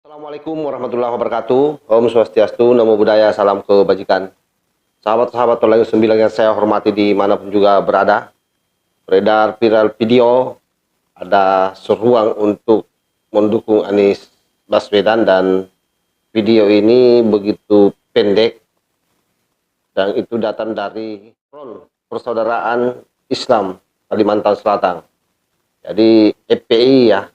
Assalamualaikum warahmatullahi wabarakatuh. Om Swastiastu, Namo Buddhaya, salam kebajikan. Sahabat-sahabat Tolang 9 yang saya hormati dimanapun juga berada. Beredar viral video, ada seruang untuk mendukung Anies Baswedan dan video ini begitu pendek dan itu datang dari Front Persaudaraan Islam Kalimantan Selatan. Jadi FPI ya.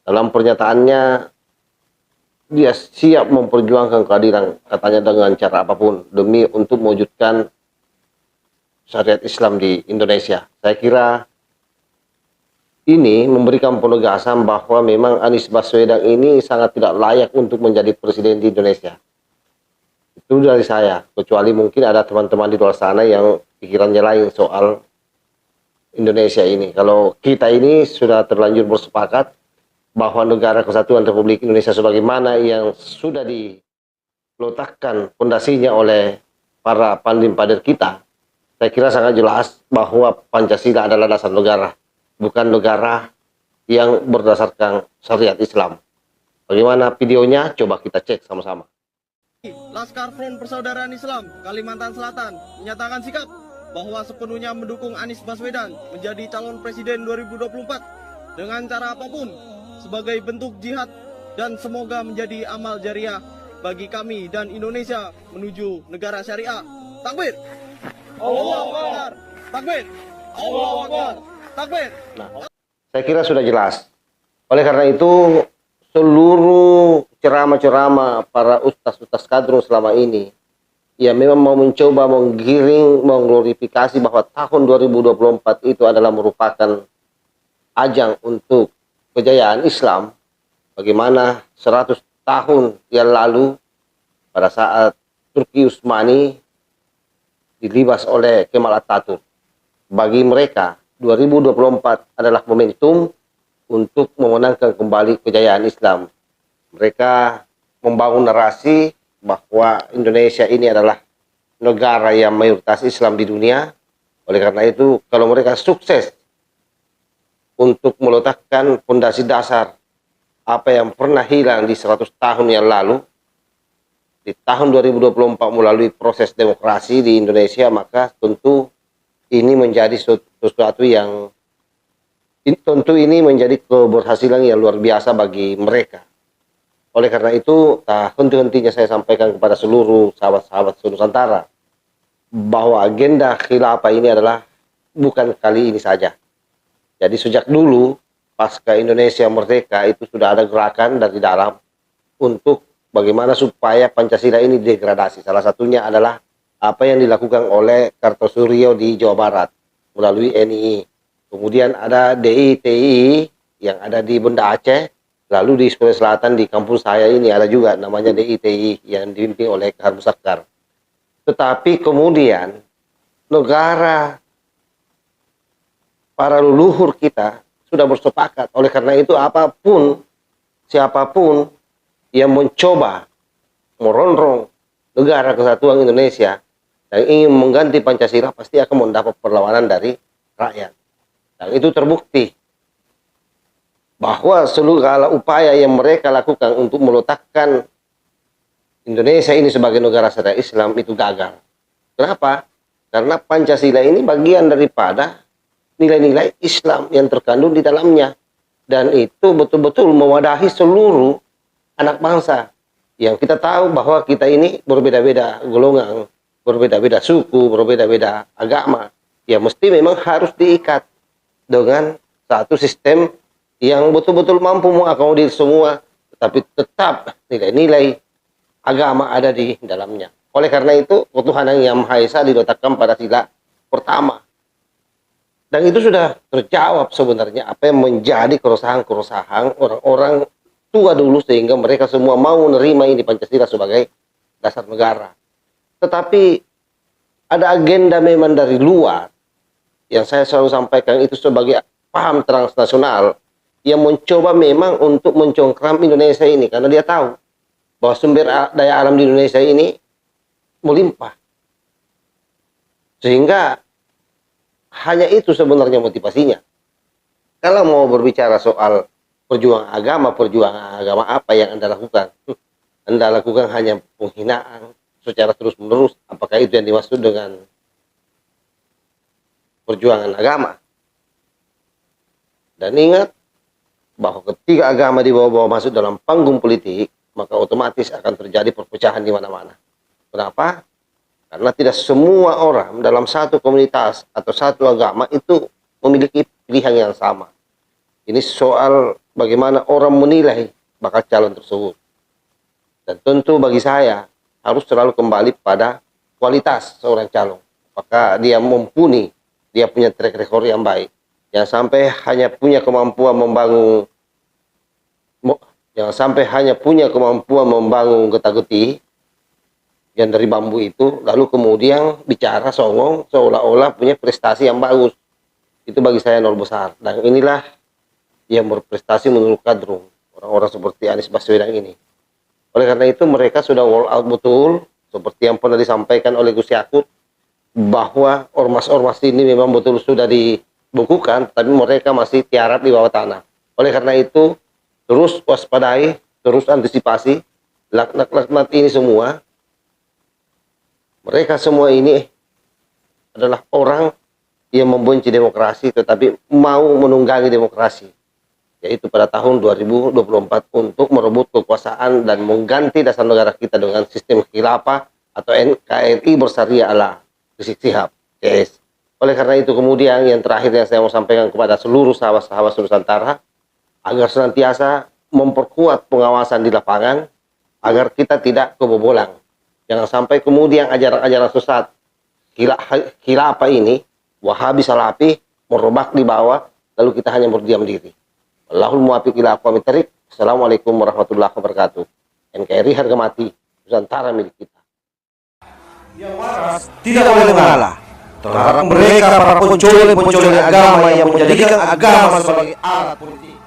Dalam pernyataannya, dia siap memperjuangkan keadilan, katanya dengan cara apapun, demi untuk mewujudkan syariat Islam di Indonesia. Saya kira ini memberikan penegasan bahwa memang Anies Baswedan ini sangat tidak layak untuk menjadi presiden di Indonesia. Itu dari saya, kecuali mungkin ada teman-teman di luar sana yang pikirannya lain soal Indonesia ini. Kalau kita ini sudah terlanjur bersepakat bahwa negara kesatuan Republik Indonesia sebagaimana yang sudah diletakkan fondasinya oleh para pandem-pader kita, saya kira sangat jelas bahwa Pancasila adalah dasar negara, bukan negara yang berdasarkan syariat Islam. Bagaimana videonya? Coba kita cek sama-sama. Laskar Front Persaudaraan Islam Kalimantan Selatan menyatakan sikap bahwa sepenuhnya mendukung Anies Baswedan menjadi calon presiden 2024 dengan cara apapun sebagai bentuk jihad dan semoga menjadi amal jariah bagi kami dan Indonesia menuju negara syariah. Takbir! Allahu Akbar! Takbir! Allahu Akbar! Takbir! Nah, saya kira sudah jelas. Oleh karena itu, seluruh ceramah-ceramah para ustaz-ustaz kadrun selama ini, ya memang mau mencoba menggiring, mengglorifikasi bahwa tahun 2024 itu adalah merupakan ajang untuk kejayaan Islam, bagaimana 100 tahun yang lalu pada saat Turki Utsmani dilibas oleh Kemal Atatürk. Bagi mereka 2024 adalah momentum untuk memenangkan kembali kejayaan Islam. Mereka membangun narasi bahwa Indonesia ini adalah negara yang mayoritas Islam di dunia. Oleh karena itu, kalau mereka sukses untuk meletakkan fondasi dasar apa yang pernah hilang di 100 tahun yang lalu, di tahun 2024 melalui proses demokrasi di Indonesia, maka tentu ini menjadi sesuatu yang menjadi keberhasilan yang luar biasa bagi mereka. Oleh karena itu, henti-hentinya saya sampaikan kepada seluruh sahabat-sahabat Nusantara bahwa agenda khilafah ini adalah bukan kali ini saja. Jadi sejak dulu pasca Indonesia merdeka itu sudah ada gerakan dari dalam untuk bagaimana supaya Pancasila ini degradasi. Salah satunya adalah apa yang dilakukan oleh Kartosuryo di Jawa Barat melalui NII. Kemudian ada DITI yang ada di Banda Aceh. Lalu di Sulawesi Selatan di kampus saya ini ada juga namanya DITI yang dipimpin oleh Kahar Musakkar. Tetapi kemudian negara para leluhur kita sudah bersepakat. Oleh karena itu apapun, siapapun yang mencoba merongrong negara kesatuan Indonesia dan ingin mengganti Pancasila pasti akan mendapat perlawanan dari rakyat. Dan itu terbukti bahwa segala upaya yang mereka lakukan untuk meletakkan Indonesia ini sebagai negara syariah Islam itu gagal. Kenapa? Karena Pancasila ini bagian daripada nilai-nilai Islam yang terkandung di dalamnya. Dan itu betul-betul mewadahi seluruh anak bangsa. Yang kita tahu bahwa kita ini berbeda-beda golongan, berbeda-beda suku, berbeda-beda agama. Ya mesti memang harus diikat dengan satu sistem yang betul-betul mampu mengakomodir semua. Tetapi tetap nilai-nilai agama ada di dalamnya. Oleh karena itu, ketuhanan yang Maha Esa diletakkan pada sila pertama. Dan itu sudah terjawab sebenarnya apa yang menjadi keresahan-keresahan orang-orang tua dulu sehingga mereka semua mau menerima ini Pancasila sebagai dasar negara. Tetapi ada agenda memang dari luar yang saya selalu sampaikan itu sebagai paham transnasional yang mencoba memang untuk mencongkram Indonesia ini karena dia tahu bahwa sumber daya alam di Indonesia ini melimpah. Sehingga hanya itu sebenarnya motivasinya. Kalau mau berbicara soal perjuangan agama apa yang Anda lakukan? Anda lakukan hanya penghinaan secara terus-menerus. Apakah itu yang dimaksud dengan perjuangan agama? Dan ingat bahwa ketika agama dibawa-bawa masuk dalam panggung politik, maka otomatis akan terjadi perpecahan di mana-mana. Kenapa? Karena tidak semua orang dalam satu komunitas atau satu agama itu memiliki pilihan yang sama. Ini soal bagaimana orang menilai bakal calon tersebut. Dan tentu bagi saya harus selalu kembali pada kualitas seorang calon. Apakah dia mumpuni, dia punya track record yang baik. Jangan sampai hanya punya kemampuan membangun getah-getih yang dari bambu itu, lalu kemudian bicara songong seolah-olah punya prestasi yang bagus. Itu bagi saya nol besar. Dan inilah yang berprestasi menurut kadrun, orang-orang seperti Anies Baswedan ini. Oleh karena itu mereka sudah wall out betul, seperti yang pernah disampaikan oleh Gus Yakut, bahwa ormas-ormas ini memang betul sudah dibukukan, tapi mereka masih tiarap di bawah tanah. Oleh karena itu, terus waspadai, terus antisipasi, laknat-laknat ini semua. Mereka semua ini adalah orang yang membenci demokrasi tetapi mau menunggangi demokrasi, yaitu pada tahun 2024 untuk merebut kekuasaan dan mengganti dasar negara kita dengan sistem khilafah atau NKRI bersyariah ala Rizik Syihab. Yes. Oleh karena itu kemudian yang terakhir yang saya mau sampaikan kepada seluruh sahabat-sahabat Nusantara, agar senantiasa memperkuat pengawasan di lapangan agar kita tidak kebobolan. Jangan sampai kemudian ajaran-ajaran sesat khilafah ini, Wahabi Salafi, merobak di bawah, lalu kita hanya berdiam diri. Allahul muwaffiq ila aqwamit thariq. Assalamualaikum warahmatullahi wabarakatuh. NKRI harga mati, Nusantara milik kita. Yang waras tidak boleh mengalah terhadap mereka para pencuri agama yang menjadikan agama sebagai alat politik.